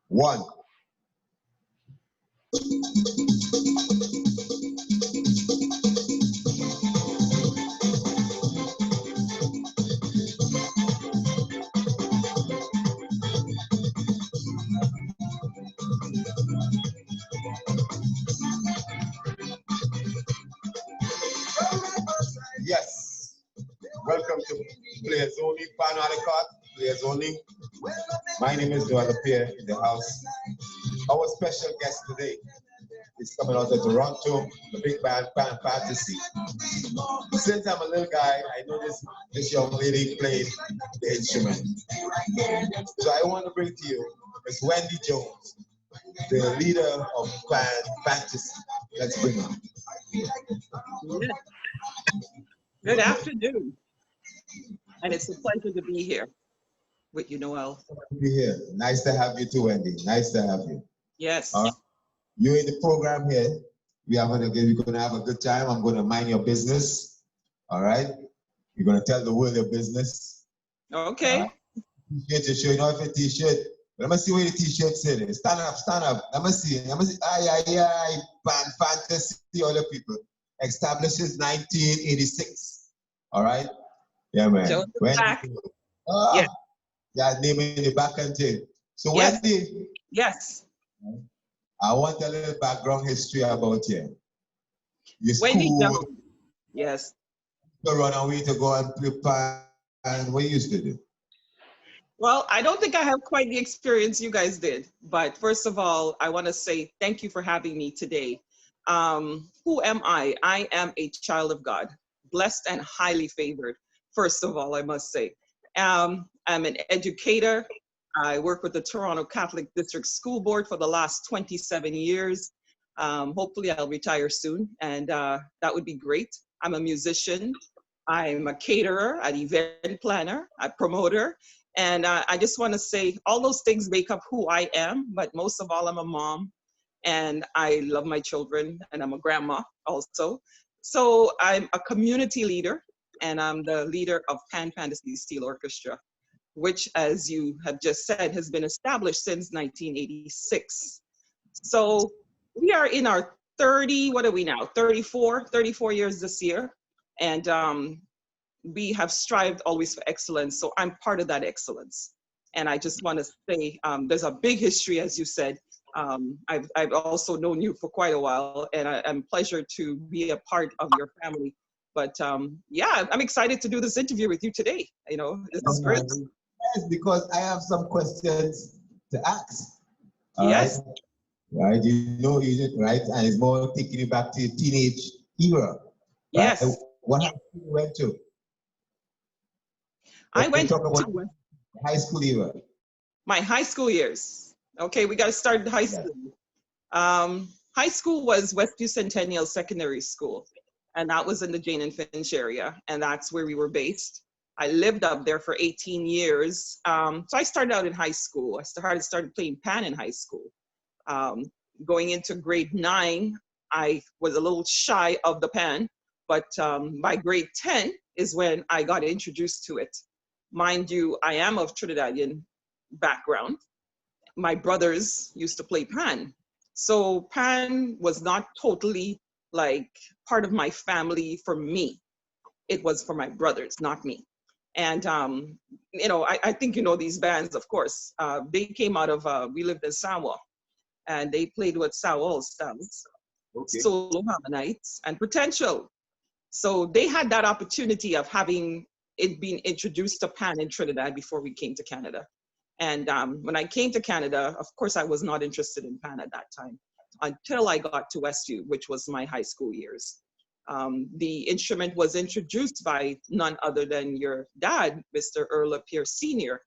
One. Yes. Welcome to Players Only, Pan on the Carte, Players Only. My name is Noel La Pierre in the house. Our special guest today is coming out of Toronto, the big band Pan Fantasy. Since I'm a little guy, I know this young lady played the instrument. So I want to bring to you Miss Wendy Jones, the leader of Pan Fantasy. Let's bring her. Yeah. Good afternoon. And it's a pleasure to be here with you, Noel. Be here. Nice to have you too, Wendy. Nice to have you. Yes. You're in the program here. We're going to have a good time. I'm going to mind your business. All right? You're going to tell the world your business. Okay. T-shirt, you showing off your t-shirt. Let me see where the t-shirt said. Stand up, stand up. Let me see. Aye. Pan Fantasy, all the people. Establishes 1986. All right? Yeah, man. Show the back. Yeah. Yeah, name in the back and thing. So Yes. Wendy. Yes. I want a little background history about you. Your Wendy school. Jones. Yes. You run away to go and play pan. What you used to do? Well, I don't think I have quite the experience you guys did. But first of all, I want to say thank you for having me today. Who am I? I am a child of God, blessed and highly favored. First of all, I must say. I'm an educator. I work with the Toronto Catholic District School Board for the last 27 years. Hopefully I'll retire soon, and that would be great. I'm a musician. I'm a caterer, an event planner, a promoter, and I just want to say all those things make up who I am, but most of all, I'm a mom, and I love my children, and I'm a grandma also. So I'm a community leader, and I'm the leader of Pan Fantasy Steel Orchestra, which, as you have just said, has been established since 1986. So we are in our 34 years this year. And we have strived always for excellence. So I'm part of that excellence. And I just want to say, there's a big history, as you said. I've also known you for quite a while, and I'm pleasure to be a part of your family. But yeah, I'm excited to do this interview with you today. You know, this is great. Yes, because I have some questions to ask. Yes. Right, you know, right, and it's more taking you back to your teenage era. Right? Yes. What high school you went to? I went talk about to high school era. My high school years. Okay, we got to start in high school. High school was Westview Centennial Secondary School, and that was in the Jane and Finch area, and that's where we were based. I lived up there for 18 years. So I started out in high school. I started playing pan in high school. Going into grade 9, I was a little shy of the pan, but by grade 10 is when I got introduced to it. Mind you, I am of Trinidadian background. My brothers used to play pan. So pan was not totally like part of my family for me. It was for my brothers, not me. And, you know, I think you know these bands, of course. They came out of, we lived in Sawa, and they played with Sawa All Stars, Solo Harmonites, and Potential. So they had that opportunity of having it being introduced to pan in Trinidad before we came to Canada. And when I came to Canada, of course, I was not interested in pan at that time until I got to Westview, which was my high school years. The instrument was introduced by none other than your dad, Mr. Noel La Pierre Sr.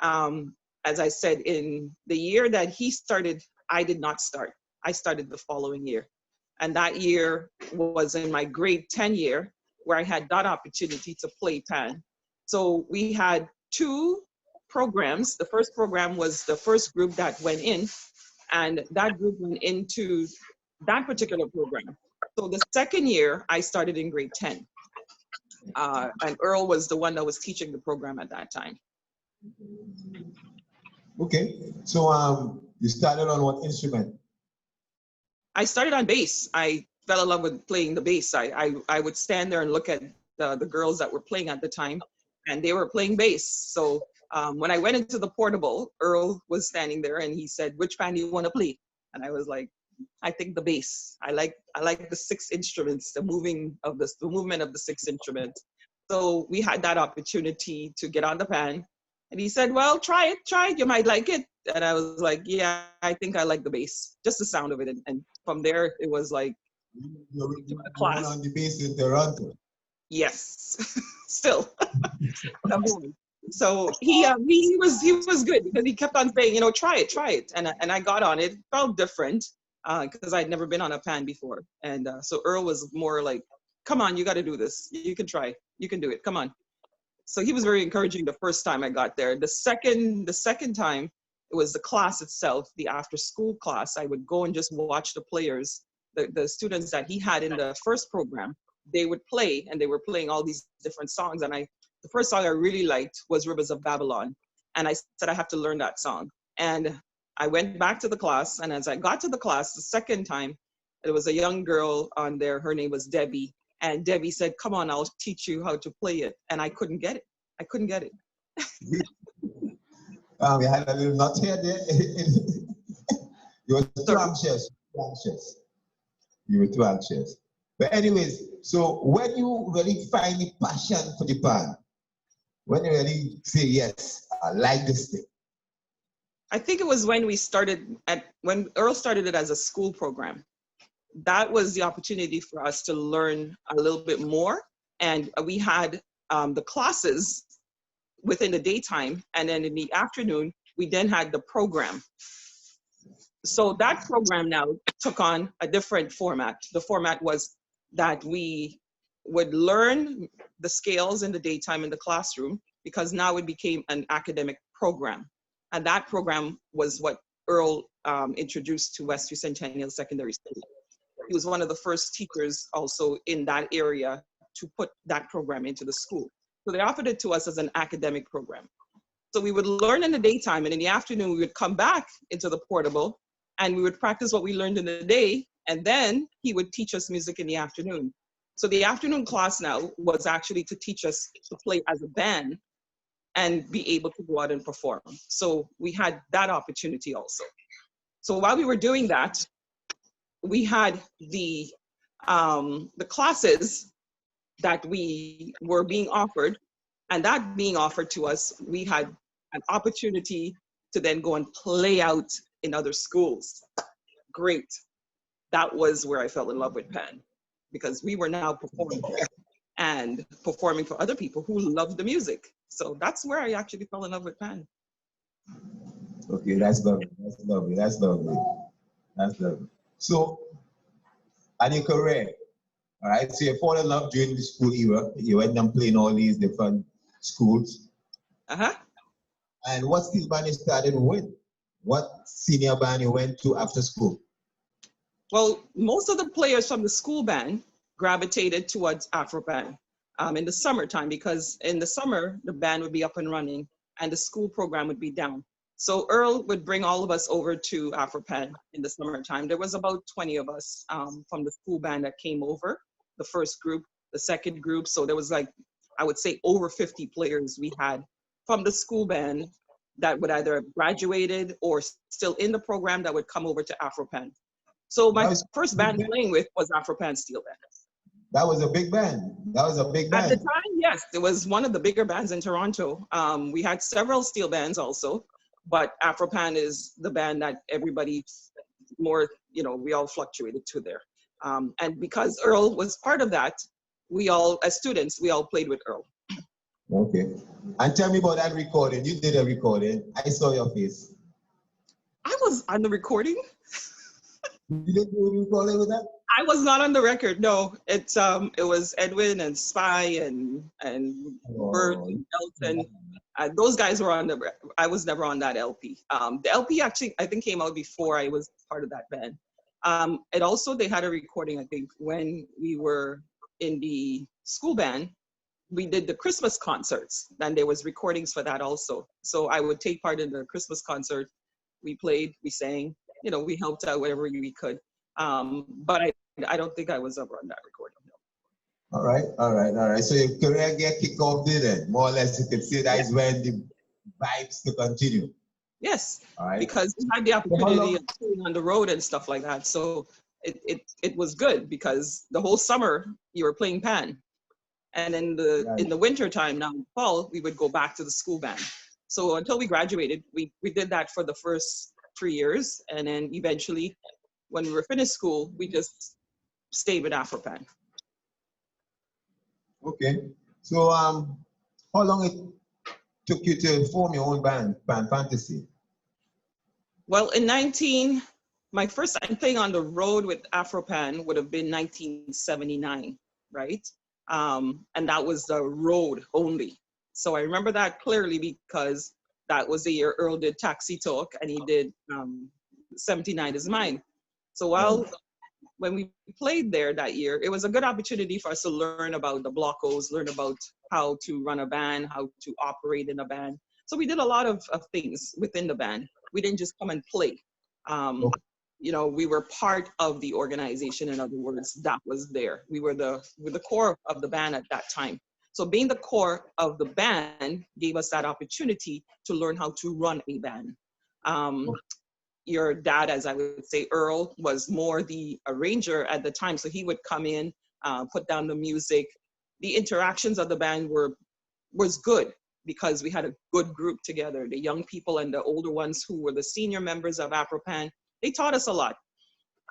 As I said, in the year that he started, I did not start. I started the following year. And that year was in my grade 10 year, where I had that opportunity to play pan. So we had 2 programs. The first program was the first group that went in, and that group went into that particular program. So the second year, I started in grade 10. And Earl was the one that was teaching the program at that time. Okay, so You started on what instrument? I started on bass. I fell in love with playing the bass. I would stand there and look at the girls that were playing at the time, and they were playing bass. So when I went into the portable, Earl was standing there and he said, "Which band do you want to play?" And I was like, "I think the bass. I like the six instruments, the movement of the six instruments." So we had that opportunity to get on the band, and he said, "Well, try it. You might like it." And I was like, "Yeah, I think I like the bass, just the sound of it." And from there, it was like You a won class. on the bass in Toronto. Yes, still number one. So he was good because he kept on saying, try it, and I got on it. Felt different because I'd never been on a pan before, and so Earl was more like, "Come on, you got to do this. You can try. You can do it. Come on." So he was very encouraging the first time I got there. The second time, it was the class itself, the after school class. I would go and just watch the players, the students that he had in the first program. They would play, and they were playing all these different songs. And the first song I really liked was Rivers of Babylon. And I said, I have to learn that song. And I went back to the class. And as I got to the class the second time, there was a young girl on there. Her name was Debbie. And Debbie said, "Come on, I'll teach you how to play it." And I couldn't get it. I couldn't get it. We had a little nut here there. You were too anxious. Too anxious. You were too anxious. But anyways, so when you really find the passion for the band, when you really say, yes, I like this thing. I think it was when Earl started it as a school program. That was the opportunity for us to learn a little bit more. And we had the classes within the daytime, and then in the afternoon, we then had the program. So that program now took on a different format. The format was that we would learn the scales in the daytime in the classroom, because now it became an academic program. And that program was what Earl introduced to Westview Centennial Secondary School. He was one of the first teachers also in that area to put that program into the school. So they offered it to us as an academic program. So we would learn in the daytime, and in the afternoon, we would come back into the portable and we would practice what we learned in the day. And then he would teach us music in the afternoon. So the afternoon class now was actually to teach us to play as a band and be able to go out and perform. So we had that opportunity also. So while we were doing that, we had the classes that we were being offered, and that being offered to us, we had an opportunity to then go and play out in other schools. Great. That was where I fell in love with Pan, because we were now performing and performing for other people who loved the music. So that's where I actually fell in love with Pan. Okay, that's lovely. That's lovely. That's lovely. That's lovely. So, and your career, all right? So you fall in love during the school era. You went and playing all these different schools. Uh-huh. And what school band you started with? What senior band you went to after school? Well, most of the players from the school band gravitated towards Afropan in the summertime, because in the summer, the band would be up and running and the school program would be down. So Earl would bring all of us over to Afropan in the summertime. There was about 20 of us from the school band that came over, the first group, the second group. So there was, like, I would say, over 50 players we had from the school band that would either have graduated or still in the program that would come over to Afropan. So my first band playing with was Afropan Steel Band. That was a big band. That was a big band. At the time, yes, it was one of the bigger bands in Toronto. We had several steel bands also, but Afropan is the band that everybody more, we all fluctuated to there. And because Earl was part of that, we all, as students, we all played with Earl. Okay. And tell me about that recording. You did a recording. I saw your face. I was on the recording. You didn't do a recording with that? I was not on the record. No, it was Edwin and Spy and Bert and Elton. Those guys were on the. I was never on that LP. The LP actually, I think, came out before I was part of that band. And also they had a recording, I think, when we were in the school band. We did the Christmas concerts, and there was recordings for that also. So I would take part in the Christmas concert We played, we sang, you know, we helped out wherever we could. But I don't think I was ever on that recording. All right, all right, all right. So your career get kicked off there then. More or less you could say that is when the vibes to continue. Yes, All right. because we had the So how opportunity long? of playing on the road and stuff like that. So it was good because the whole summer you were playing pan. And Right. in the winter time, now in fall, we would go back to the school band. So until we graduated, we did that for the first 3 years. And then eventually, when we were finished school, we just stayed with Afropan. Okay. So how long it took you to form your own band, Pan Fantasy? Well, my first time playing on the road with Afropan would have been 1979, right? And that was the road only. So I remember that clearly because that was the year Earl did Taxi Talk and he did 79 is Mine. So when we played there that year, it was a good opportunity for us to learn about the blockos, learn about how to run a band, how to operate in a band. So we did a lot of things within the band. We didn't just come and play. Okay. You know, we were part of the organization. In other words, that was there. We were the core of the band at that time. So being the core of the band gave us that opportunity to learn how to run a band. Your dad, as I would say, Earl, was more the arranger at the time. So he would come in, put down the music. The interactions of the band was good because we had a good group together. The young people and the older ones who were the senior members of Afropan, they taught us a lot.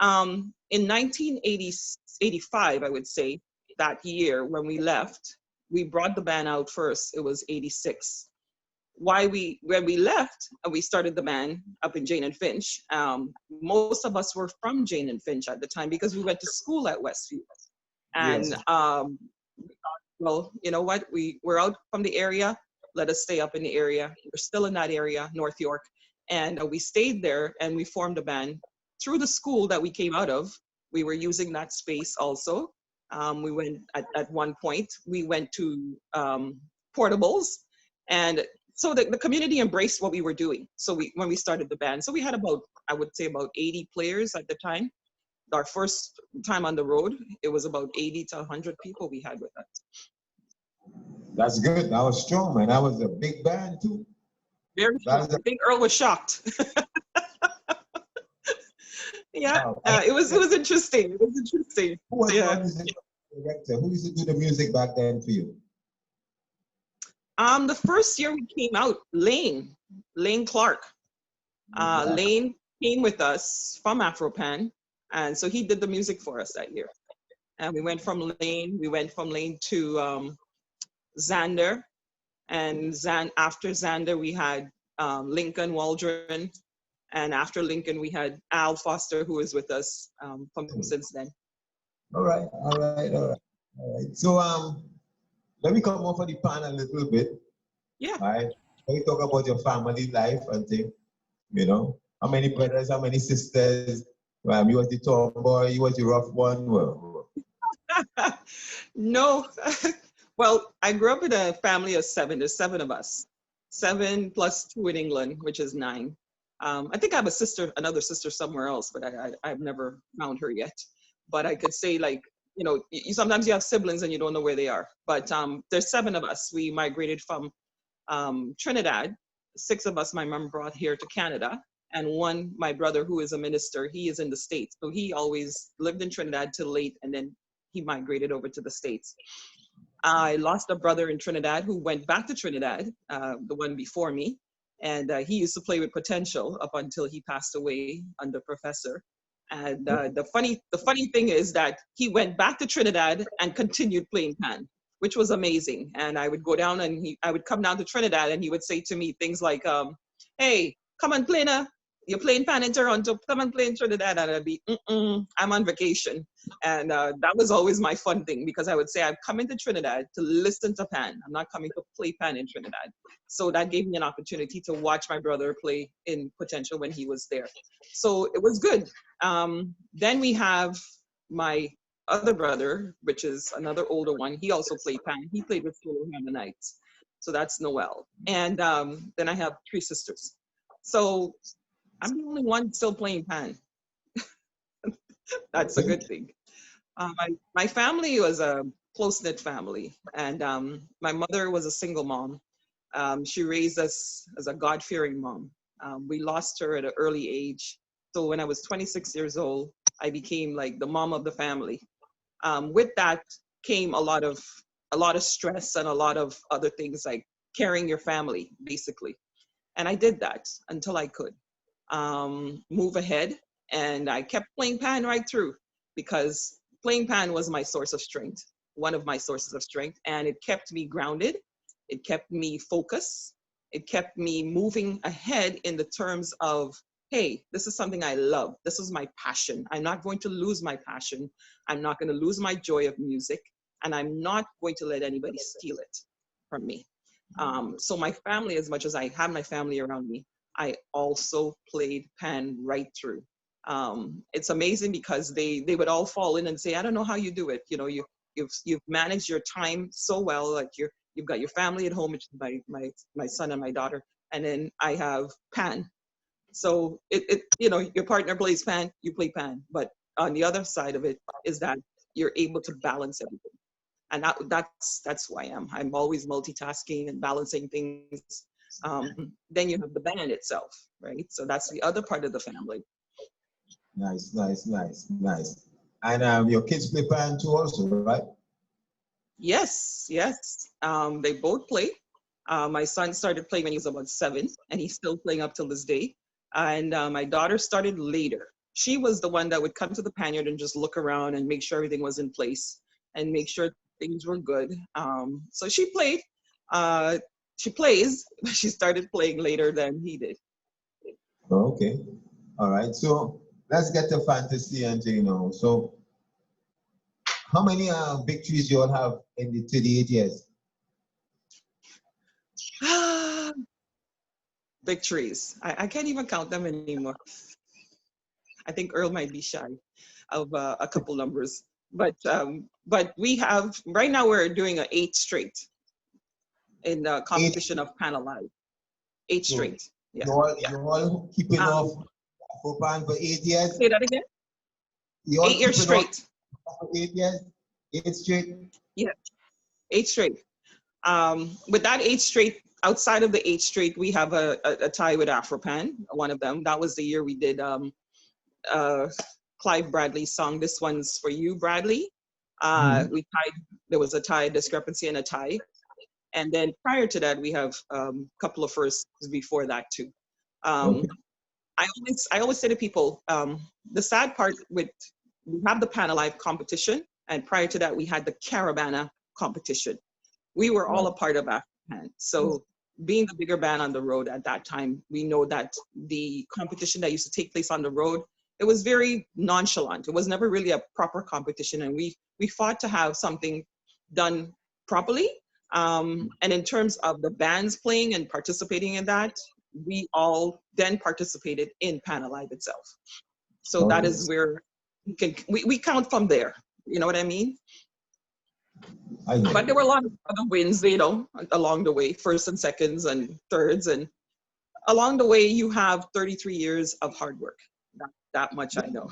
In 1985, I would say, that year when we left, we brought the band out first. It was 86. When we left, we started the band up in Jane and Finch. Most of us were from Jane and Finch at the time because we went to school at Westview. And Yes. well, you know what? We're out from the area. Let us stay up in the area. We're still in that area, North York. And we stayed there and we formed a band. Through the school that we came out of, we were using that space also. We went at one point, we went to portables. And so the community embraced what we were doing. So when we started the band, so we had I would say about 80 players at the time. Our first time on the road, it was about 80 to 100 people we had with us. That's good. That was strong, man. That was a big band too. Very That strong. is I think Earl was shocked. Yeah, wow. it was interesting. It was interesting. Who was your Yeah. music director? Who used to do the music back then for you? The first year we came out, Lane Clark. Lane came with us from Afropan, and so he did the music for us that year. And we went from Lane to Xander, and after Xander we had Lincoln Waldron, and after Lincoln we had Al Foster, who is with us since then. All right, all right, all right, all right. So let me come off of the pan a little bit. Yeah. All right. Let me talk about your family life and things. You know, how many brothers, how many sisters? You was the tomboy, you was the rough one. Well, No. Well, I grew up in a family of 7. There's 7 of us. 7 plus 2 in England, which is 9. I think I have another sister somewhere else, but I've never found her yet. But I could say, like, you know, sometimes you have siblings and you don't know where they are. But there's 7 of us. We migrated from Trinidad. 6 of us, my mom brought here to Canada. And 1, my brother, who is a minister, he is in the States. So he always lived in Trinidad till late, and then he migrated over to the States. I lost a brother in Trinidad who went back to Trinidad, the one before me. And he used to play with Potential up until he passed away under Professor. And the funny thing is that he went back to Trinidad and continued playing pan, which was amazing. And I would go down and I would come down to Trinidad and he would say to me things like, hey, come and play now. You're playing pan in Toronto, come and play in Trinidad. And I'd be, I'm on vacation. And that was always my fun thing because I would say, I'm coming to Trinidad to listen to pan. I'm not coming to play pan in Trinidad. So that gave me an opportunity to watch my brother play in Potential when he was there. So it was good. Then we have my other brother, which is another older one. He also played pan. He played with Solo Hammonites. So that's Noel. And then I have 3 sisters. So I'm the only one still playing pan. That's a good thing. My family was a close-knit family, and my mother was a single mom. She raised us as a God-fearing mom. We lost her at an early age. So when I was 26 years old, I became like the mom of the family. With that came a lot of stress and a lot of other things like carrying your family, basically. And I did that until I could move ahead. And I kept playing pan right through because playing pan was my source of strength, one of my sources of strength. And it kept me grounded. It kept me focused. It kept me moving ahead in the terms of, hey, this is something I love. This is my passion. I'm not going to lose my passion. I'm not going to lose my joy of music. And I'm not going to let anybody steal it from me. So my family, as much as I had my family around me, I also played pan right through. It's amazing because they would all fall in and say, I don't know how you do it. You know, you've managed your time so well. Like you've got your family at home, which is my son and my daughter, and then I have pan. So it you know, your partner plays pan, you play pan, but on the other side of it is that you're able to balance everything. And that's who I am. I'm always multitasking and balancing things. Then you have the band itself, right? So that's the other part of the family. Nice, nice, nice, nice. And your kids play pan too also, right? Yes, yes. They both play. My son started playing when he was about 7, and he's still playing up till this day. And my daughter started later. She was the one that would come to the panyard and just look around and make sure everything was in place and make sure things were good. So she played. She plays, but she started playing later than he did. Oh, okay. All right. So let's get to fantasy and you know. So how many victories you all have in the 38 years? Victories. I can't even count them anymore. I think Earl might be shy of a couple numbers. But we have right now we're doing an 8 straight in the Eight. competition of Panel Live. 8 So straight. Yeah. you all keeping off for pan for 8 years? Say that again. You all 8 years keeping off straight. for 8 years? 8 straight? Yeah, 8 straight. With that 8 straight, outside of the 8 straight, we have a tie with Afropan, one of them. That was the year we did Clive Bradley's song, This One's For You, Bradley. We tied, there was a tie, discrepancy and a tie. And then prior to that, we have a couple of firsts before that too. Okay. I always say to people, the sad part with, we have the Pan Alive competition, and prior to that, we had the Caravana competition. We were all a part of Afropan. So being the bigger band on the road at that time, we know that the competition that used to take place on the road, it was very nonchalant. It was never really a proper competition, and we fought to have something done properly. And in terms of the bands playing and participating in that, we all then participated in Pan Alive itself. So that is where we count from there. You know what I mean? But there were a lot of other wins, you know, along the way, first and seconds and thirds. And along the way, you have 33 years of hard work. That much I know.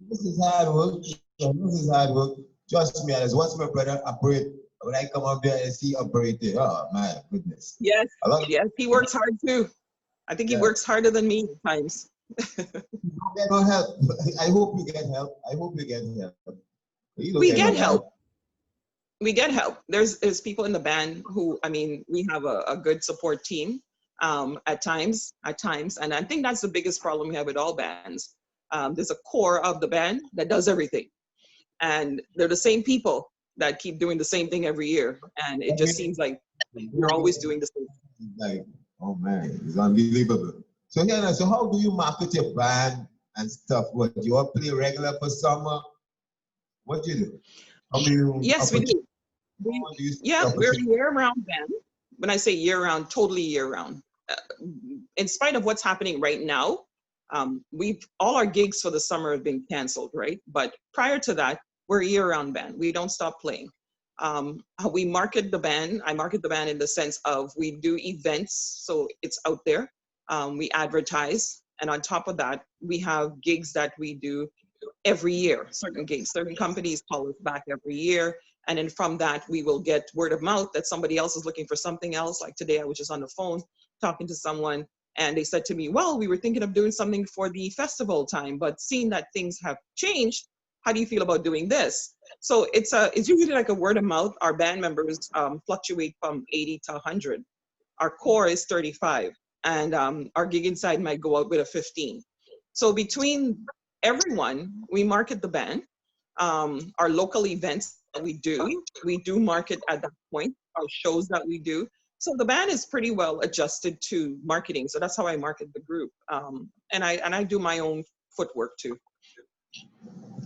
This is hard work. This is hard work. Trust me, as once my brother operate, when I come up there and see operating, oh my goodness. Yes, yes, he works hard too. I think he works harder than me at times. Get no help. I hope you get help. I hope you get help. We get help. We get help. There's people in the band who, I mean, we have a good support team at times, and I think that's the biggest problem we have with all bands. There's a core of the band that does everything, and they're the same people that keep doing the same thing every year, and it just seems like you're always doing the same thing. Like, oh man, it's unbelievable. So yeah, so how do you market your band and stuff? What, do you all play regular for summer? What do you do? How do you? Yes, we do. Yeah, we're a year-round band. When I say year-round, totally year-round. In spite of what's happening right now, all our gigs for the summer have been canceled, right? But prior to that, we're a year-round band. We don't stop playing. We market the band. I market the band in the sense of we do events, so it's out there. We advertise. And on top of that, we have gigs that we do every year, certain gigs. Certain companies call us back every year. And then from that, we will get word of mouth that somebody else is looking for something else. Like today, I was just on the phone talking to someone, and they said to me, well, we were thinking of doing something for the festival time, but seeing that things have changed, how do you feel about doing this? So it's usually like a word of mouth. Our band members fluctuate from 80 to 100. Our core is 35, and our gig inside might go out with a 15. So between everyone, we market the band. Our local events that we do market at that point, our shows that we do. So the band is pretty well adjusted to marketing. So that's how I market the group. And I do my own footwork too.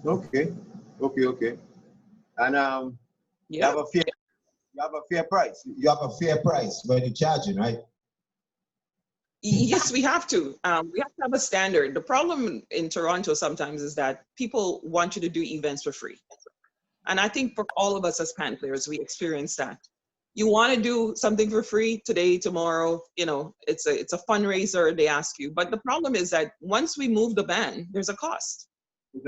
Okay. And you Yeah. have a fair price. You have a fair price when you're charging, right? Yes, we have to. We have to have a standard. The problem in Toronto sometimes is that people want you to do events for free. And I think for all of us as band players, we experience that. You want to do something for free today, tomorrow, it's a fundraiser, they ask you. But the problem is that once we move the band, there's a cost.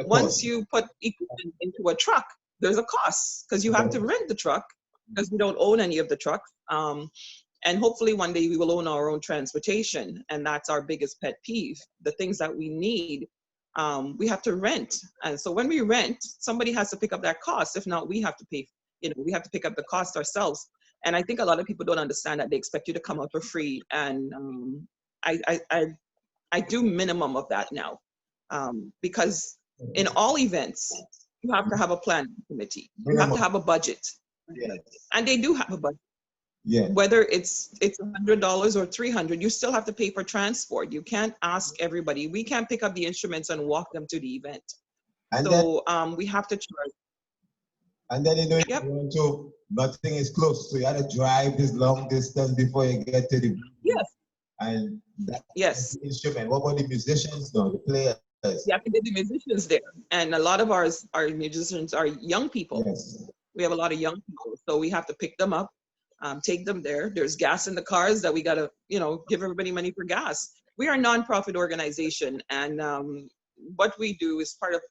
Once you put equipment into a truck, there's a cost because you have to rent the truck because we don't own any of the truck. And hopefully one day we will own our own transportation. And that's our biggest pet peeve. The things that we need, we have to rent. And so when we rent, somebody has to pick up that cost. If not, we have to pay, we have to pick up the cost ourselves. And I think a lot of people don't understand that. They expect you to come out for free. And I do minimum of that now. Because in all events, you have to have a planning committee. You have to have a budget. Yes. And they do have a budget. Yeah. Whether it's $100 or $300, you still have to pay for transport. You can't ask everybody. We can't pick up the instruments and walk them to the event. And so we have to charge. And then Toronto, nothing is close, so you have to drive this long distance before you get to the. Yes. And that's the instrument. What about the musicians, though, the players? You have to get the musicians there, and a lot of our musicians are young people. Yes. We have a lot of young people, so we have to pick them up. Take them there. There's gas in the cars that we got to, give everybody money for gas. We are a nonprofit organization, and what we do is part of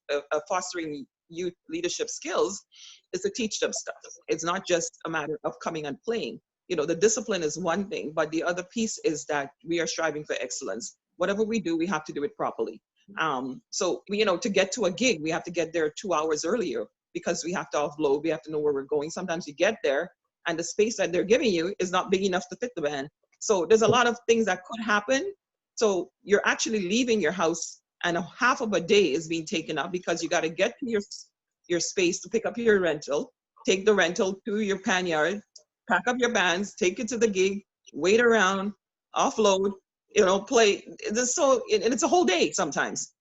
fostering youth leadership skills is to teach them stuff. It's not just a matter of coming and playing. The discipline is one thing, but the other piece is that we are striving for excellence. Whatever we do, we have to do it properly. So, to get to a gig, we have to get there 2 hours earlier because we have to offload. We have to know where we're going. Sometimes you get there, and the space that they're giving you is not big enough to fit the band. So there's a lot of things that could happen. So you're actually leaving your house and half of a day is being taken up because you got to get to your space to pick up your rental, take the rental to your pan yard, pack up your bands, take it to the gig, wait around, offload, play. It's a whole day sometimes.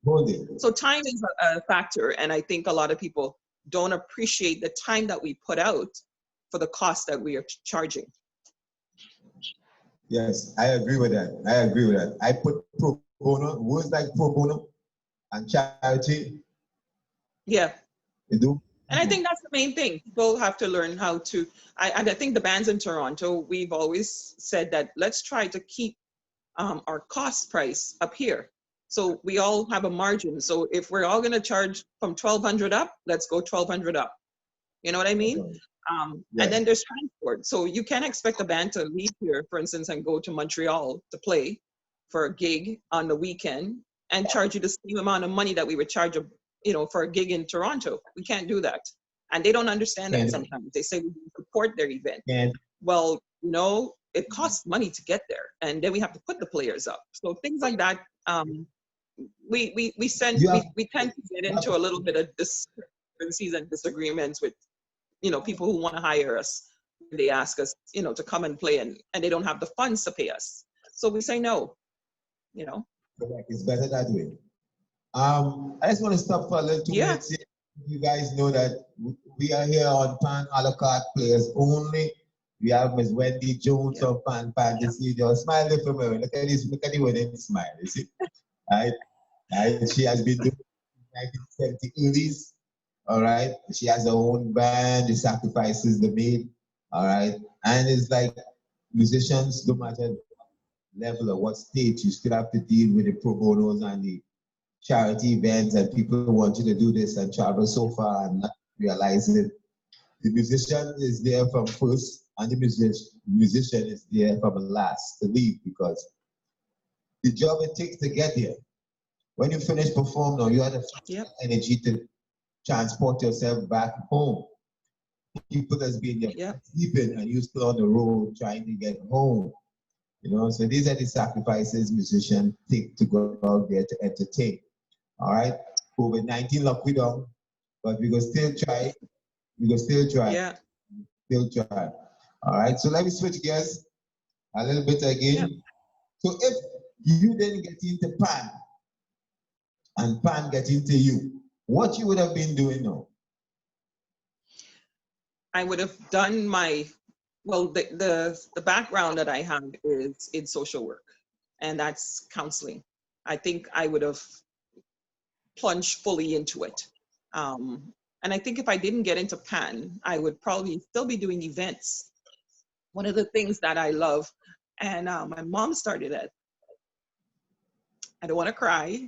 Whole day. So time is a factor. And I think a lot of people don't appreciate the time that we put out for the cost that we are charging. Yes, I agree with that. I put pro bono, words like pro bono and charity. Yeah. You do? And I think that's the main thing. People have to learn how to, and I think the bands in Toronto, we've always said that let's try to keep our cost price up here. So we all have a margin. So if we're all going to charge from $1,200 up, let's go $1,200 up. You know what I mean? And then there's transport. So you can't expect a band to leave here, for instance, and go to Montreal to play for a gig on the weekend and charge you the same amount of money that we would charge for a gig in Toronto. We can't do that. And they don't understand that sometimes. They say we support their event. Well, it costs money to get there. And then we have to put the players up. So things like that, we tend to get into a little bit of discrepancies and disagreements with people who want to hire us. They ask us, to come and play and they don't have the funds to pay us. So we say no, It's better that way. I just want to stop for a little 2 minutes. You guys know that we are here on Pan a la carte players only. We have Miss Wendy Jones of Pan. You see, you're smiling for me. Look at the wedding smile, you see? Right? She has been doing 1970 earlys. All right. She has her own band, the sacrifices they made. All right. And it's like musicians, no matter level or what state, you still have to deal with the pro bonos and the charity events, and people want you to do this and travel so far and not realizing the musician is there from first and the musician is there from last to leave, because the job it takes to get there. When you finish performing, you have the energy to transport yourself back home. People that's been there sleeping and you still on the road trying to get home. You know, so these are the sacrifices musicians take to go out there to entertain. All right, COVID-19 lock we down, but we will still try. We will still try. Yeah. Still try. All right, so let me switch gears a little bit again. Yeah. So if you didn't get into Pan and Pan get into you, what you would have been doing now? I would have done my, well, the background that I have is in social work, and that's counseling. I think I would have plunged fully into it. And I think if I didn't get into Pan, I would probably still be doing events. One of the things that I love, and my mom started it. I don't want to cry.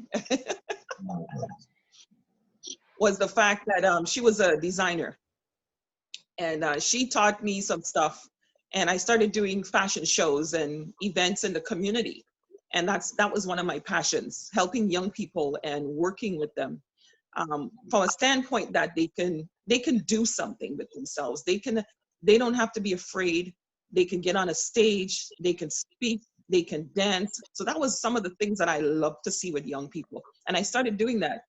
Was the fact that she was a designer, and she taught me some stuff, and I started doing fashion shows and events in the community, and that was one of my passions, helping young people and working with them from a standpoint that they can do something with themselves. They don't have to be afraid. They can get on a stage. They can speak. They can dance. So that was some of the things that I love to see with young people, and I started doing that.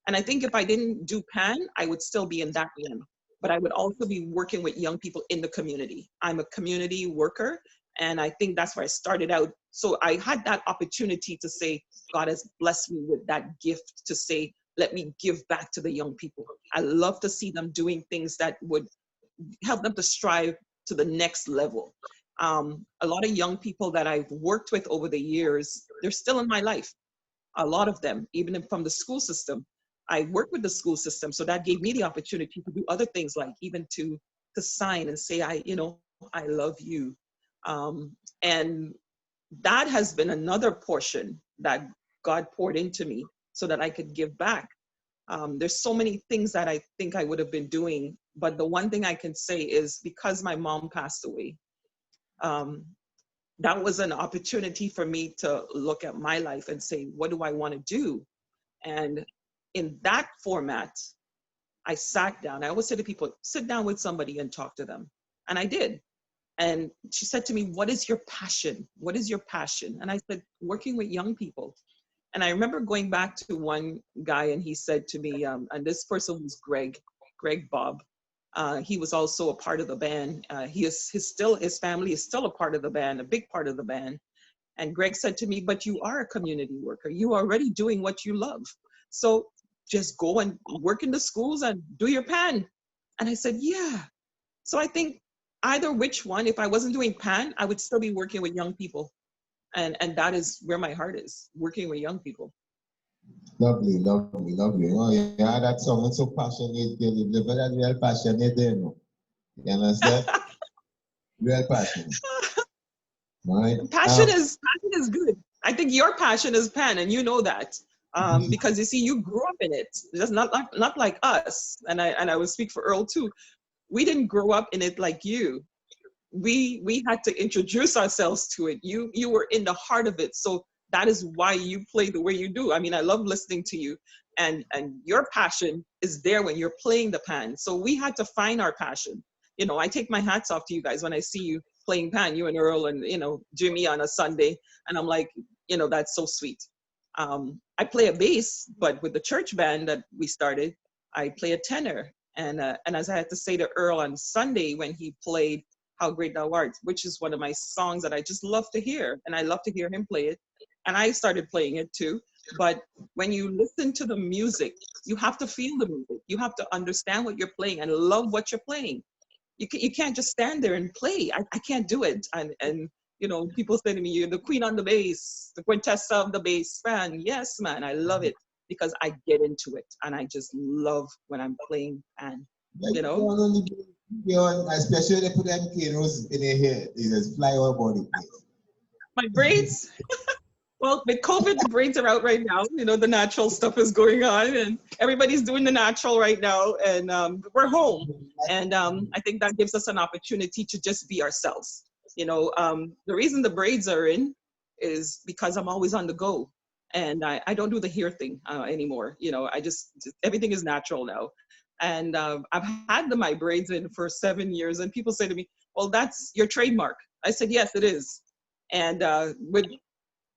And I think if I didn't do Pan, I would still be in that lane. But I would also be working with young people in the community. I'm a community worker, and I think that's where I started out. So I had that opportunity to say, God has blessed me with that gift to say, let me give back to the young people. I love to see them doing things that would help them to strive to the next level. A lot of young people that I've worked with over the years, they're still in my life. A lot of them, even from the school system. I work with the school system, so that gave me the opportunity to do other things, like even to sign and say, I love you. And that has been another portion that God poured into me so that I could give back. There's so many things that I think I would have been doing, but the one thing I can say is because my mom passed away, that was an opportunity for me to look at my life and say, what do I want to do? And in that format, I sat down. I always say to people, sit down with somebody and talk to them. And I did. And she said to me, what is your passion? What is your passion? And I said, working with young people. And I remember going back to one guy, and he said to me, and this person was Greg Bob. He was also a part of the band. His family is still a part of the band, a big part of the band. And Greg said to me, but you are a community worker. You are already doing what you love. So just go and work in the schools and do your Pan. And I said, yeah. So I think either which one, if I wasn't doing Pan, I would still be working with young people. And that is where my heart is, working with young people. Lovely, lovely, lovely. Oh, yeah, that song is so passionate. You live that real passionate there, no? You understand? Real passion. Right? Passion is good. I think your passion is Pan, and you know that. Because you see, you grew up in it. Just not like us. And I will speak for Earl too. We didn't grow up in it like you. We had to introduce ourselves to it. You were in the heart of it. So that is why you play the way you do. I mean, I love listening to you, and your passion is there when you're playing the Pan. So we had to find our passion. You know, I take my hats off to you guys when I see you playing Pan, you and Earl and, Jimmy on a Sunday. And I'm like, that's so sweet. I play a bass, but with the church band that we started, I play a tenor. And as I had to say to Earl on Sunday when he played How Great Thou Art, which is one of my songs that I just love to hear. And I love to hear him play it. And I started playing it too. But when you listen to the music, you have to feel the music. You have to understand what you're playing and love what you're playing. You can't just stand there and play. I can't do it. And people say to me, you're the queen on the bass, the quintessa of the bass fan. Yes, man, I love it because I get into it. And I just love when I'm playing Pan, Especially they put them canos in their hair. They just fly all about the place. My braids. Well, with COVID, the braids are out right now. You know, the natural stuff is going on, and everybody's doing the natural right now. And we're home, and I think that gives us an opportunity to just be ourselves. You know, the reason the braids are in is because I'm always on the go, and I don't do the hair thing anymore. You know, I just everything is natural now, and I've had my braids in for 7 years, and people say to me, "Well, that's your trademark." I said, "Yes, it is." And with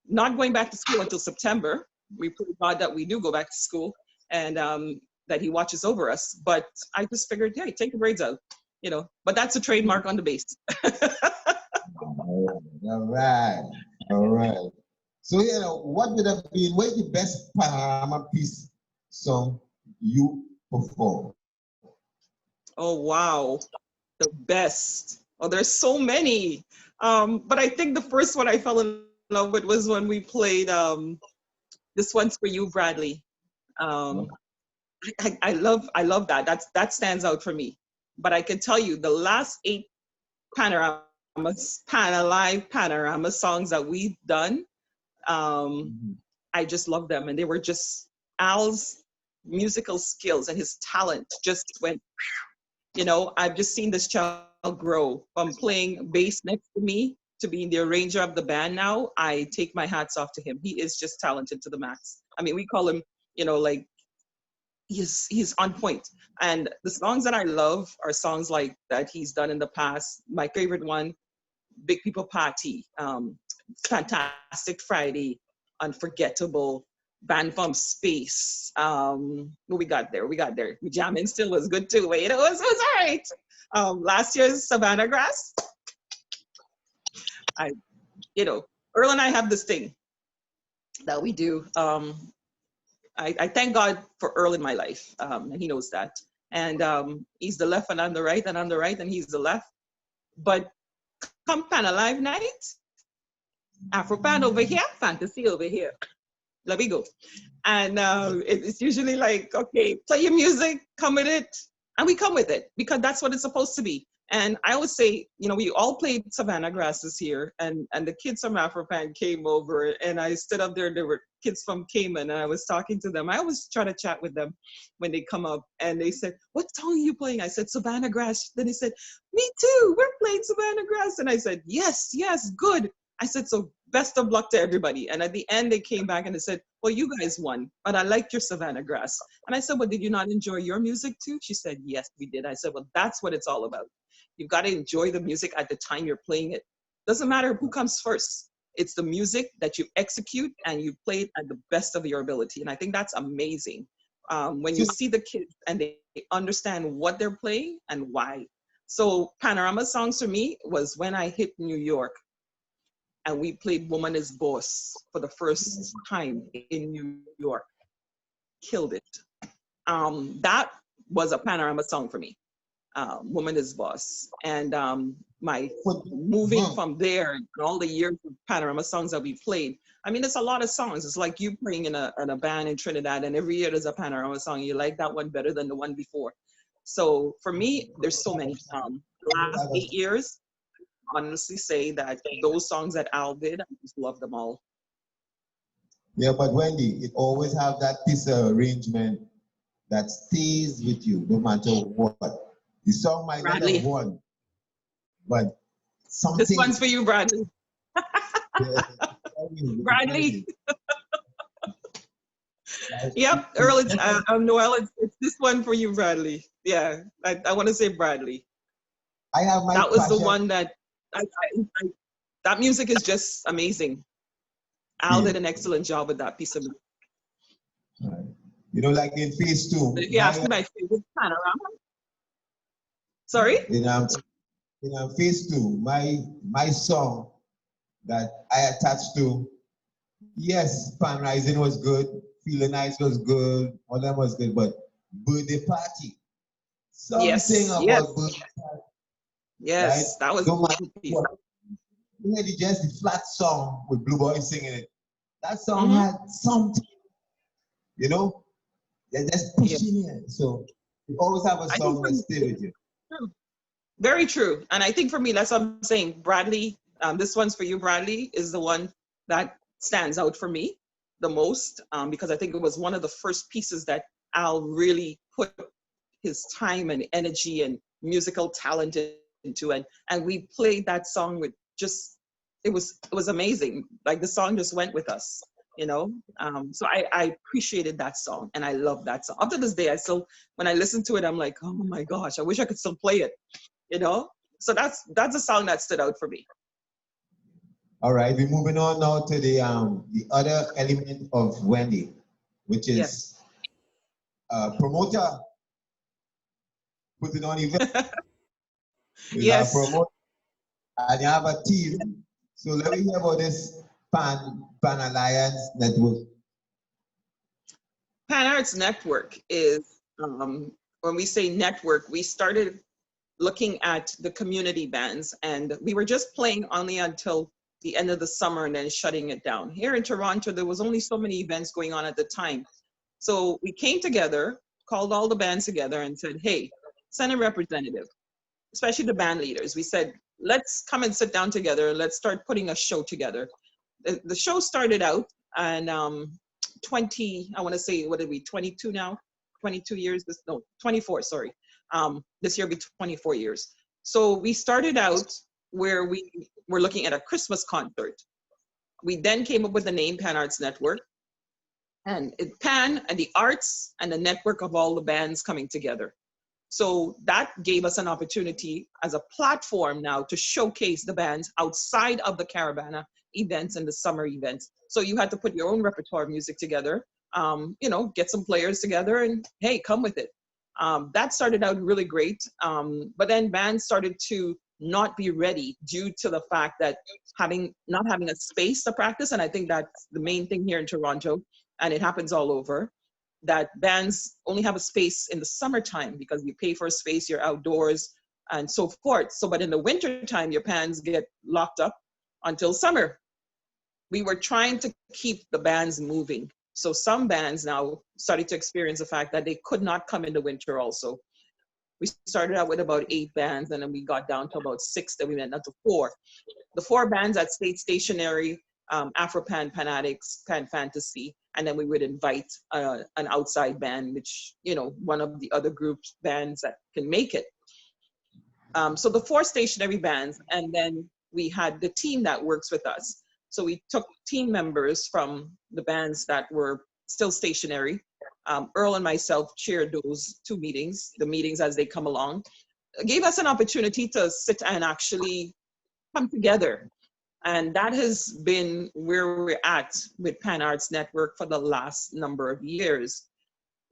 not going back to school until September. We pray God that we do go back to school and that He watches over us. But I just figured, hey, take the braids out, you know. But that's a trademark on the base. All right, all right. So, you know, what would have been, what is the best panorama piece song you perform? Oh, wow. The best. Oh, there's so many. But I think the first one I fell in love with was when we played This One's For You, Bradley. I love that. That stands out for me. But I can tell you the last 8 live panorama songs that we've done, I just love them. And they were just Al's musical skills and his talent just went, you know, I've just seen this child grow from playing bass next to me to being the arranger of the band now. I take my hats off to him. He is just talented to the max. I mean, we call him, you know, like he's on point. And the songs that I love are songs like that he's done in the past. My favorite one, Big People Party, Fantastic Friday, Unforgettable, Band from Space. What we got there? We jamming still was good too. Wait, it was all right. Last year's Savannah Grass. You know, Earl and I have this thing that we do. I thank God for Earl in my life, and he knows that. And he's the left and I'm the right, and I'm the right and he's the left. But come Pan Alive night, Afropan over here, fantasy over here. Let me go. And it's usually like, okay, play your music, come with it. And we come with it because that's what it's supposed to be. And I always say, you know, we all played Savannah Grasses here, and the kids from Afropan came over, and I stood up there. There were kids from Cayman, and I was talking to them. I always try to chat with them when they come up, and they said, "What song are you playing?" I said, "Savannah Grass." Then they said, "Me too, we're playing Savannah Grass." And I said, yes, good. I said, so best of luck to everybody. And at the end, they came back and they said, well, you guys won, but I liked your Savannah Grass. And I said, well, did you not enjoy your music too? She said, yes, we did. I said, well, that's what it's all about. You've got to enjoy the music at the time you're playing it. Doesn't matter who comes first. It's the music that you execute and you play it at the best of your ability. And I think that's amazing. When you see the kids and they understand what they're playing and why. So panorama songs for me was when I hit New York and we played Woman is Boss for the first time in New York. Killed it. That was a panorama song for me. Woman is Boss. And my moving from there and all the years of panorama songs that we played, I mean, it's a lot of songs. It's like you playing in a band in Trinidad, and every year there's a panorama song. You like that one better than the one before. So for me, there's so many. The last 8 years, honestly say that those songs that Al did, I just love them all. Yeah, but Wendy, it always have that piece of arrangement that stays with you no matter what. The song might not have won, but something. This one's for you, Bradley. Yeah, Bradley. Yep, Earl, it's Noel, it's this one for you, Bradley. Yeah, I want to say Bradley. I have my That was the one that, that music is just amazing. Al did an excellent job with that piece of music. Right. You know, like in phase 2. But if you ask me my favorite panorama. Sorry? In phase 2, my song that I attached to, yes, Pan Rising was good, Feeling Nice was good, all that was good, but Birthday Party. Something about Birthday Party. Yes, right? That was no matter what. You had just the flat song with Blue Boy singing it. That song had something, you know? They're just pushing it. So you always have a song that stays with you. True. Very true. And I think for me, that's what I'm saying. Bradley, This one's for you, Bradley, is the one that stands out for me the most, because I think it was one of the first pieces that Al really put his time and energy and musical talent into, and we played that song with just, it was amazing. Like the song just went with us, you know. So I appreciated that song, and I love that song. Up to this day, I still, when I listen to it, I'm like, oh my gosh, I wish I could still play it, you know. So that's a song that stood out for me. All right, we're moving on now to the other element of Wendy, which is Yes. promoter, putting on events. You are a Yes. promoter, and you have a team. So let me hear about this Pan Alliance Network. Pan Arts Network is, when we say network, we started looking at the community bands, and we were just playing only until the end of the summer and then shutting it down. Here in Toronto, there was only so many events going on at the time. So we came together, called all the bands together and said, hey, send a representative, especially the band leaders. We said, let's come and sit down together. Let's start putting a show together. The show started out, and 20, I want to say, what are we, 22 now? 22 years, 24, sorry. This year will be 24 years. So we started out where we were looking at a Christmas concert. We then came up with the name Pan Arts Network, and Pan and the arts and the network of all the bands coming together. So that gave us an opportunity as a platform now to showcase the bands outside of the Caravana events and the summer events. So you had to put your own repertoire of music together, you know, get some players together and hey, come with it. That started out really great. But then bands started to not be ready due to the fact that not having a space to practice. And I think that's the main thing here in Toronto, and it happens all over, that bands only have a space in the summertime because you pay for a space, you're outdoors and so forth. So, but in the wintertime, your bands get locked up until summer. We were trying to keep the bands moving. So some bands now started to experience the fact that they could not come in the winter also. We started out with about 8 bands, and then we got down to about 6, then we went down to 4. The 4 bands that stayed stationary, Afropan, Pan Addicts, Pan Fantasy, and then we would invite an outside band, which, you know, one of the other groups, bands that can make it. So the 4 stationary bands, and then we had the team that works with us. So we took team members from the bands that were still stationary. Earl and myself chaired those 2 meetings, the meetings as they come along. It gave us an opportunity to sit and actually come together. And that has been where we're at with Pan Arts Network for the last number of years.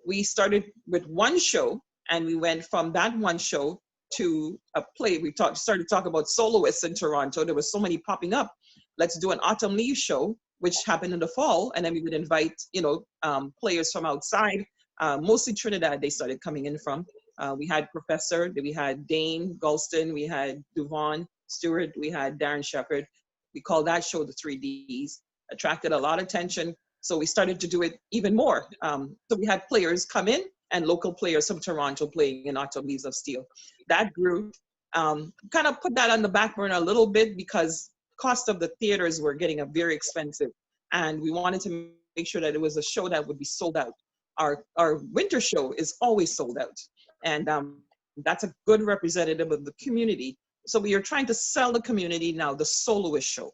We started with 1 show, and we went from that 1 show to a play. We started to talk about soloists in Toronto. There was so many popping up. Let's do an autumn leaves show, which happened in the fall, and then we would invite, you know, players from outside, mostly Trinidad. They started coming in from. We had Professor, we had Dane Gulston, we had Duvon Stewart, we had Darren Shepherd. We called that show the 3Ds. Attracted a lot of attention, so we started to do it even more. So we had players come in and local players from Toronto playing in Autumn Leaves of Steel. That group kind of put that on the back burner a little bit because cost of the theaters were getting very expensive, and we wanted to make sure that it was a show that would be sold out. Our winter show is always sold out, and that's a good representative of the community. So we are trying to sell the community now the soloist show.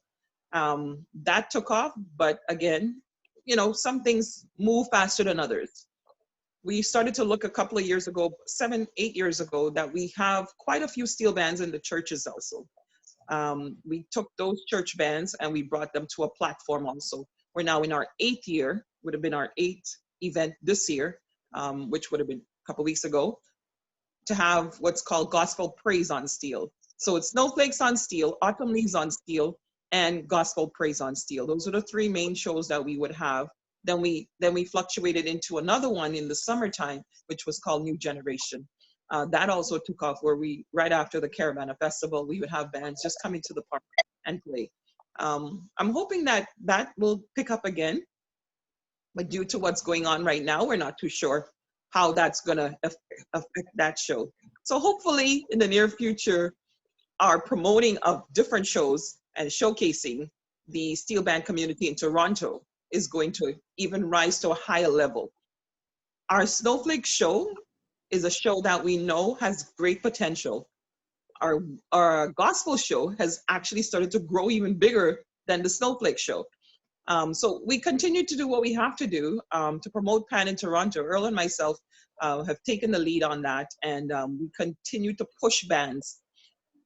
That took off, but again, you know, some things move faster than others. We started to look a couple of years ago, 7, 8 years ago, that we have quite a few steel bands in the churches also. We took those church bands and we brought them to a platform also. We're now in our 8th year, would have been our 8th event this year, which would have been a couple of weeks ago, to have what's called Gospel Praise on Steel. So it's Snowflakes on Steel, Autumn Leaves on Steel, and Gospel Praise on Steel. Those are the 3 main shows that we would have. Then we fluctuated into another one in the summertime, which was called New Generation. That also took off, where we, right after the Caravana Festival, we would have bands just coming to the park and play. I'm hoping that that will pick up again, but due to what's going on right now, we're not too sure how that's gonna affect that show. So hopefully in the near future, our promoting of different shows and showcasing the steel band community in Toronto is going to even rise to a higher level. Our Snowflake show is a show that we know has great potential. Our gospel show has actually started to grow even bigger than the Snowflake show. So we continue to do what we have to do to promote PAN in Toronto. Earl and myself have taken the lead on that, and we continue to push bands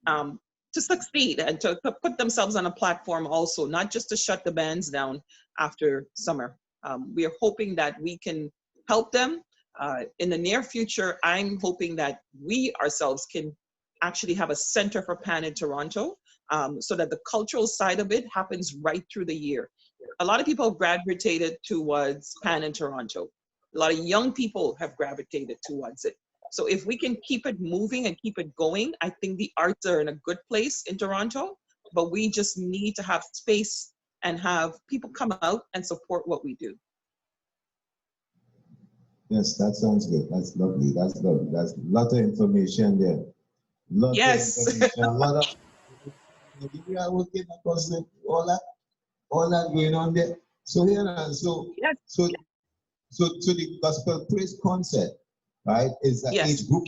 to succeed and to put themselves on a platform also, not just to shut the bands down after summer. We are hoping that we can help them. In the near future, I'm hoping that we ourselves can actually have a center for PAN in Toronto, so that the cultural side of it happens right through the year. A lot of people have gravitated towards PAN in Toronto. A lot of young people have gravitated towards it. So if we can keep it moving and keep it going, I think the arts are in a good place in Toronto, but we just need to have space and have people come out and support what we do. Yes, that sounds good. That's lovely. That's lovely. That's a lot of information there. Yes. Of information. A lot of we are working across all that going on there. So Yes. So the gospel praise concert, right, is an Yes. age group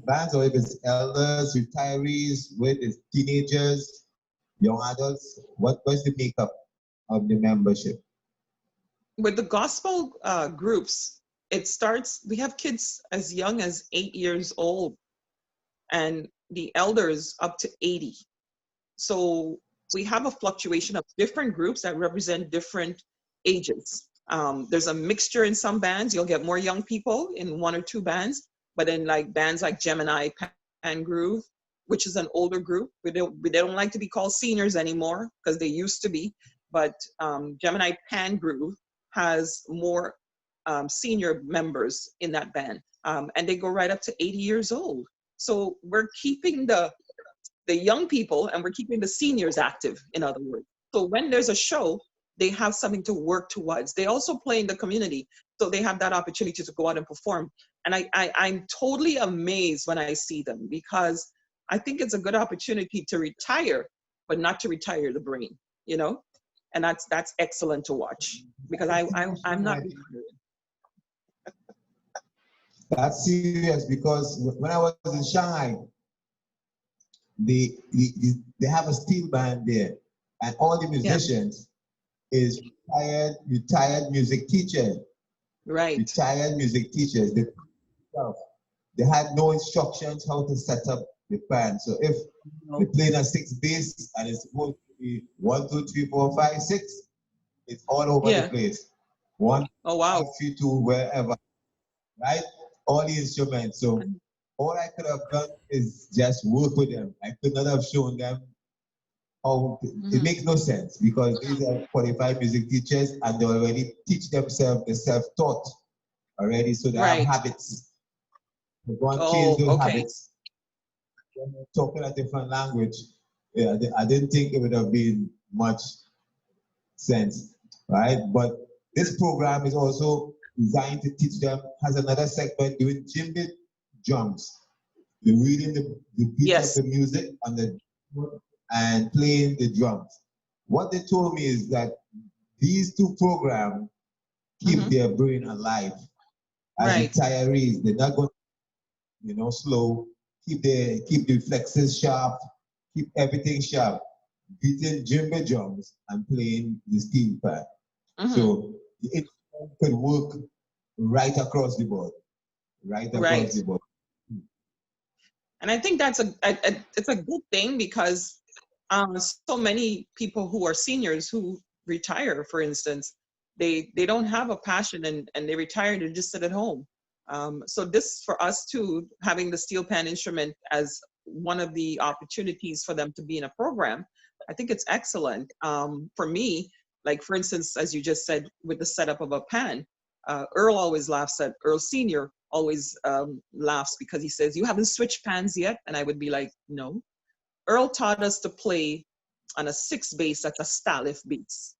bands, or if it's elders, retirees, with it's teenagers, young adults. What's the makeup of the membership? With the gospel groups, it starts, we have kids as young as 8 years old and the elders up to 80. So we have a fluctuation of different groups that represent different ages. There's a mixture in some bands. You'll get more young people in one or two bands, but in like bands like Gemini, Pan Groove, which is an older group. They don't like to be called seniors anymore because they used to be, but Gemini Pan Groove has more senior members in that band, and they go right up to 80 years old. So we're keeping the young people and we're keeping the seniors active, in other words. So when there's a show, they have something to work towards. They also play in the community, so they have that opportunity to go out and perform. And I'm totally amazed when I see them, because I think it's a good opportunity to retire, but not to retire the brain, you know? And that's excellent to watch, because I'm not retiring. That's serious, because when I was in Shanghai, they have a steel band there, and all the musicians is retired music teachers. Right. Retired music teachers. They had no instructions how to set up the band. So if they play a 6 bass and it's supposed to be 1, 2, 3, 4, 5, 6, it's all over the place. 1, oh wow, 5, 3, 2, wherever, right? All the instruments. So all I could have done is just work with them. I could not have shown them how. It makes no sense, because these are qualified music teachers and they already teach themselves, they're self-taught already, so they have habits. They go and change those habits. When they're talking a different language, I didn't think it would have been much sense, right? But this program is also designed to teach them, has another segment doing djembe drums. They're reading the beat of the music and playing the drums. What they told me is that these two programs keep their brain alive. As retirees, they're not going to, slow. Keep the reflexes sharp. Keep everything sharp. Beating djembe drums and playing the steel pan. So it could work right across the board. Right across the board. And I think that's it's a good thing, because so many people who are seniors who retire, for instance, they don't have a passion, and they retire to just sit at home. So this, for us too, having the steel pan instrument as one of the opportunities for them to be in a program, I think it's excellent. For me, like for instance, as you just said, with the setup of a pan, Earl always laughs at, Earl Senior always laughs, because he says, "You haven't switched pans yet?" And I would be like, "No." Earl taught us to play on a 6 bass, that's a Stalif bass.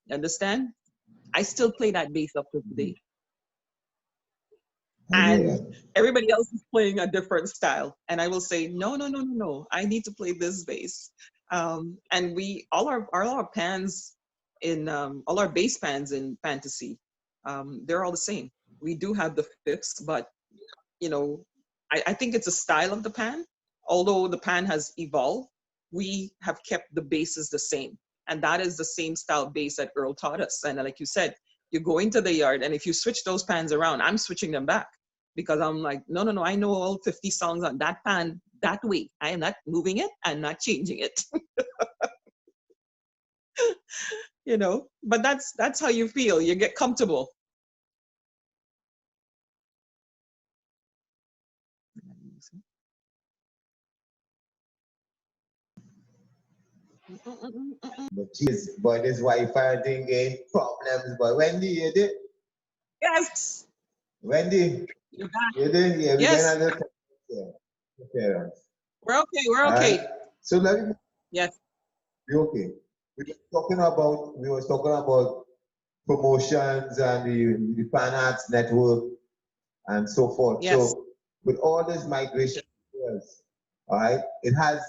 You understand? I still play that bass up to today. And everybody else is playing a different style. And I will say, no, I need to play this bass. And we all our pans in all our bass pans in fantasy, they're all the same. We do have the fifths, but you know, I think it's a style of the pan. Although the pan has evolved, we have kept the bases the same. And that is the same style base that Earl taught us. And like you said, you go into the yard, and if you switch those pans around, I'm switching them back because I'm like, no, no, no, I know all 50 songs on that pan that way. I am not moving it, I'm not changing it. You know, but that's how you feel. You get comfortable. But geez, boy, this Wi-Fi thing ain't problems. But Wendy, you did? Yes. Wendy, You're back. you did? Yeah, we Yes. can understand. Yeah. Okay. We're okay. We're All right. okay. So let me Yes. be okay. We were talking about promotions and the Fan Arts Network and so forth. Yes. So with all this migration, all right, it has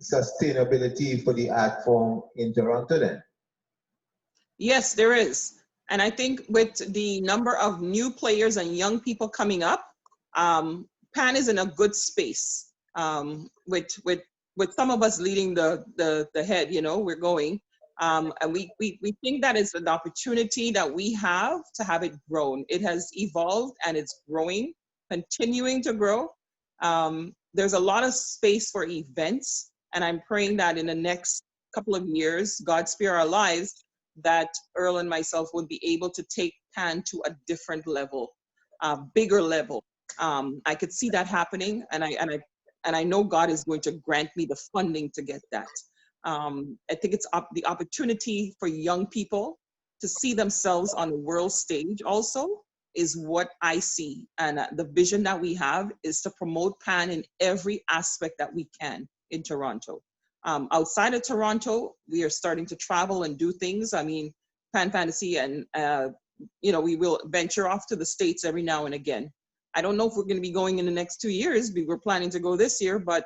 sustainability for the art form in Toronto then. Yes, there is. And I think with the number of new players and young people coming up, Pan is in a good space. With some of us leading the head, you know, we're going. And we think that is an opportunity that we have to have it grown. It has evolved and it's growing, continuing to grow. There's a lot of space for events. And I'm praying that in the next couple of years, God spare our lives, that Earl and myself would be able to take Pan to a different level, bigger level. I could see that happening, and I know God is going to grant me the funding to get that. I think it's the opportunity for young people to see themselves on the world stage also is what I see. And the vision that we have is to promote Pan in every aspect that we can in Toronto. Outside of Toronto, we are starting to travel and do things. I mean, Pan Fantasy, and you know, we will venture off to the States every now and again. I don't know if we're going to be going in the next 2 years. We were planning to go this year, but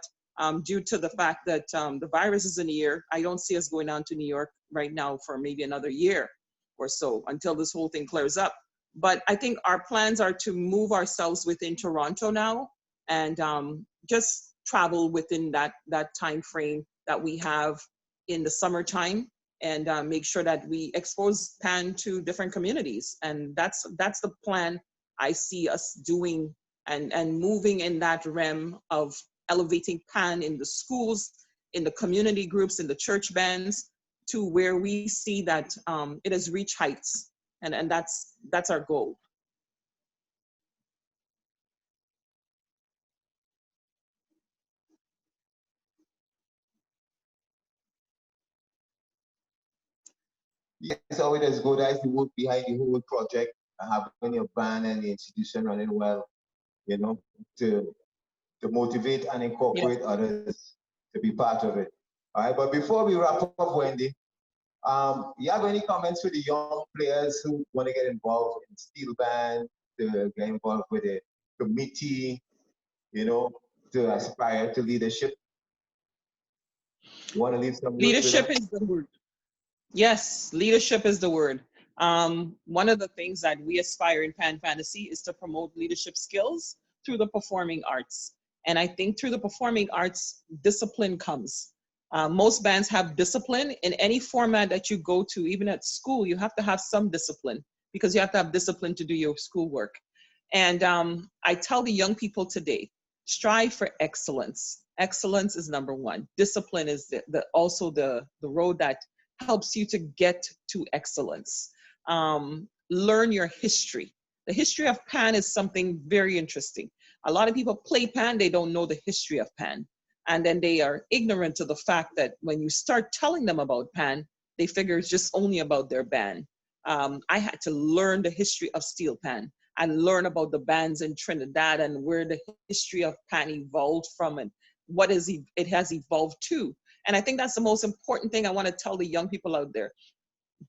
due to the fact that the virus is in the air, I don't see us going down to New York right now for maybe another year or so until this whole thing clears up. But I think our plans are to move ourselves within Toronto now and just travel within that time frame that we have in the summertime, and make sure that we expose Pan to different communities. And that's the plan I see us doing, and moving in that realm of elevating Pan in the schools, in the community groups, in the church bands, to where we see that it has reached heights. And that's our goal. Yes, so it is good as you work behind the whole project, having your band and the institution running well, you know, to motivate and Yes. incorporate others to be part of it. All right, but before we wrap up, Wendy, you have any comments for the young players who want to get involved in steel band, to get involved with a committee, you know, to aspire to leadership? You want to leave some words with Leadership them? is the word. Yes, leadership is the word. One of the things that we aspire in Pan Fantasy is to promote leadership skills through the performing arts. And I think through the performing arts, discipline comes. Most bands have discipline in any format that you go to, even at school, you have to have some discipline because you have to have discipline to do your schoolwork. And I tell the young people today, strive for excellence. Excellence is number one. Discipline is also the road that helps you to get to excellence. Learn your history. The history of Pan is something very interesting. A lot of people play Pan, they don't know the history of Pan. And then they are ignorant to the fact that when you start telling them about Pan, they figure it's just only about their band. I had to learn the history of steel pan and learn about the bands in Trinidad and where the history of pan evolved from and what is it has evolved to. And I think that's the most important thing I want to tell the young people out there.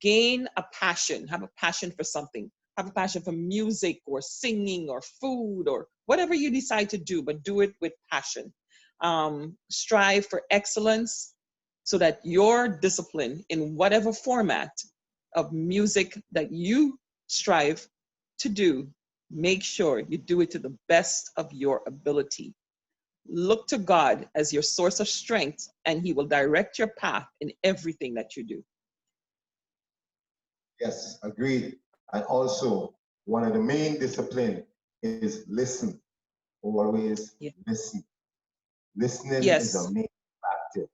Gain a passion, have a passion for something, have a passion for music or singing or food or whatever you decide to do, but do it with passion. strive for excellence so that your discipline in whatever format of music that you strive to do, make sure you do it to the best of your ability. Look to God as your source of strength, and He will direct your path in everything that you do. Yes, agreed. And also, one of the main discipline is listen. Always Yeah. listen. Listening is a Yes, main factor.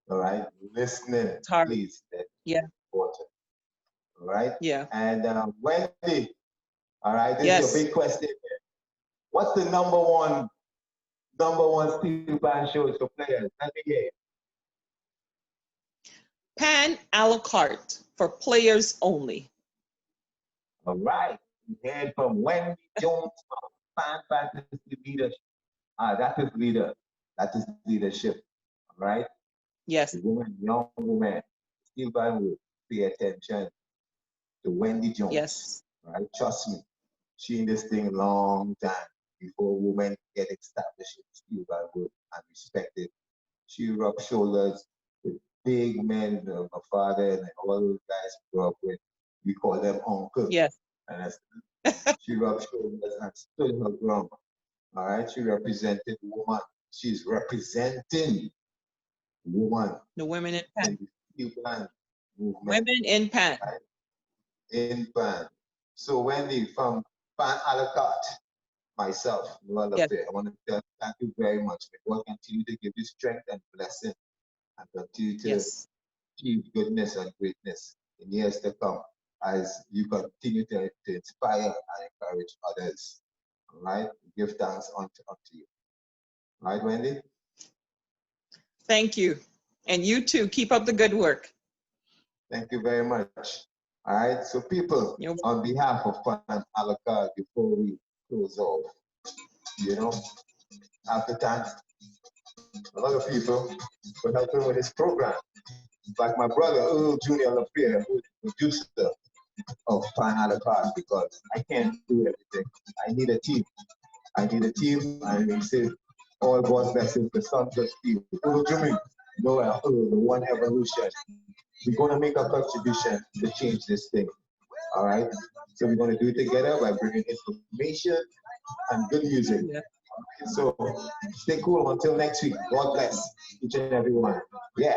All right, listening, it's hard. please. That's Yeah, important. All right. yeah, And Wendy, all right, this is your yes. big question. What's the number one steel band shows for players? Let me hear it. Pan a la carte for players only. All right. We heard from Wendy Jones from Fan Fantasy Leadership. That is leader. That is leadership. All right. Yes, The woman, young woman, steel band will pay attention to Wendy Jones. yes, All right. Trust me. She in this thing long time before women get established in steel band wood and respected. She rubbed shoulders with big men, my father and all those guys we grew up with. We call them uncle. yes. And as she rubbed shoulders and stood her ground. All right, she represented woman. She's representing woman The women in pan. in the steel band movement, Women in pan. right? In band. So Wendy from Pan a la carte, myself, Noel La Yes, Pierre, I want to thank you very much. May God continue to give you strength and blessing and continue to yes. achieve goodness and greatness in years to come as you continue to inspire and encourage others. All right? Give thanks unto you. All right, Wendy? Thank you. And you too. Keep up the good work. Thank you very much. All right, so people, You're on behalf of Pan Alaka, before we close off, you know, after thanks a lot of people for helping with this program. Like my brother, Earl Jr. La Pierre, who's the producer of Pan Alaka, because I can't do everything. I need a team. I need a team, and we say, all God's blessings, the sons of Steve. Earl Jimmy, Noel, Earl, the one evolution. We're going to make a contribution to change this thing. All right? So we're going to do it together by bringing information and good music. yeah. So stay cool until next week. God bless each and every one. Yeah.